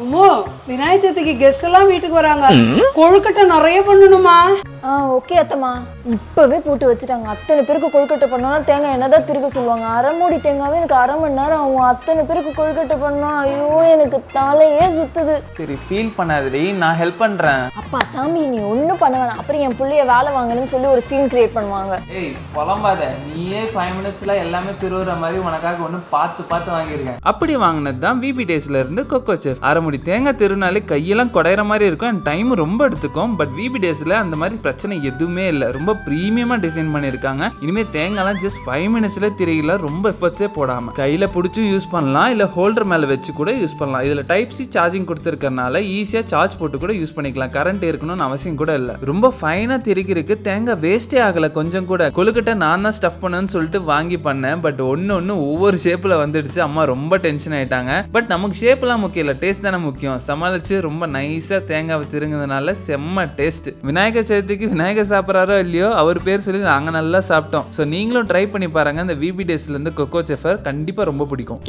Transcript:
அம்மோ விநாயகர் சதுர்த்திக்கு கெஸ்ட் எல்லாம் வீட்டுக்கு வராங்க. கொழுக்கட்டை நிறைய பண்ணணுமா? ஓகே அத்தம்மா, இப்பவே போட்டு வச்சுட்டாங்க. அத்தனை பேருக்கு கொழுக்கட்டை பண்ணோம்னா தேங்காய் என்னதான் திருக்க சொல்லுவாங்க. அரை மூடி தேங்காவே எனக்கு 1/2 மணி நேரம் ஆகும். அத்தனை பேருக்கு கொழுக்கட்டை பண்ணோம். ஐயோ எனக்கு தலையே சுத்துது. சரி ஃபீல் பண்ணாதடி, நான் ஹெல்ப் பண்றேன். அப்பா சாமி நீ ஒன்றும் பண்ண வேணாம். அப்புறம் என் பிள்ளைய வேலை வாங்கணும்னு சொல்லி ஒரு சீன் கிரியேட் பண்ணுவாங்க. ஏய் புலம்பாத, நீயே 5 மினிட்ஸ்ல எல்லாமே திருவுற மாதிரி உனக்காக ஒன்று பார்த்து பார்த்து வாங்கியிருக்கேன். அப்படி வாங்கினது தான் விபி டேஸ்ல இருந்து கொக்கோ செஃப். அரைமுடி தேங்காய் திருநாளே கையெல்லாம் குடையிற மாதிரி இருக்கும் அண்ட் டைம் ரொம்ப எடுத்துக்கும். பட் விபி டேஸ்ல அந்த மாதிரி பிரச்சனை எதுவுமே இல்லை. ரொம்ப ப்ரீமியமா டிசைன் பண்ணியிருக்காங்க. இனிமே தேங்காய்லாம் ஜஸ்ட் 5 மினிட்ஸ்ல திரையில ரொம்ப எஃபர்ட்ஸே போடாம கையில பிடிச்சும் யூஸ் பண்ணலாம், இல்ல ஹோல்டர் மேல வச்சு கூட யூஸ் பண்ணலாம். இதுல டைப் சி சார்ஜிங் கொடுத்துருக்கறனால ஈஸியா சார்ஜ் போட்டு கூட யூஸ் பண்ணிக்கலாம். கரண்ட் இருக்கணும்னு அவசியம் கூட இல்லை. ரொம்ப ஃபைனா திரிக்கிறதுக்கு தேங்காய் வேஸ்டே ஆகல கொஞ்சம் கூட. கொழுக்கட்டை நான் தான் ஸ்டஃப் பண்ணணும்னு சொல்லிட்டு வாங்கி பண்ணேன். பட் ஒன்னு ஒவ்வொரு ஷேப்ல வந்துடுச்சு. அம்மா ரொம்ப டென்ஷன் ஆயிட்டாங்க. பட் நமக்கு ஷேப்லாம் முக்கியம் இல்லை, டேஸ்ட் தானே முக்கியம். சமாளிச்சு ரொம்ப நைஸா தேங்காவை திருங்குறதுனால செம்ம டேஸ்ட். விநாயகர் சதுர்த்திக்கு விநாயகர் சாப்பிட்றாரோ இல்லையோ அவர் பேர் சொல்லி நாங்க நல்லா சாப்பிட்டோம். ஸோ நீங்களும் ட்ரை பண்ணி பாருங்க. இந்த விபி டேஸ்ல இருந்து கொக்கோ செஃபர் கண்டிப்பா ரொம்ப பிடிக்கும்.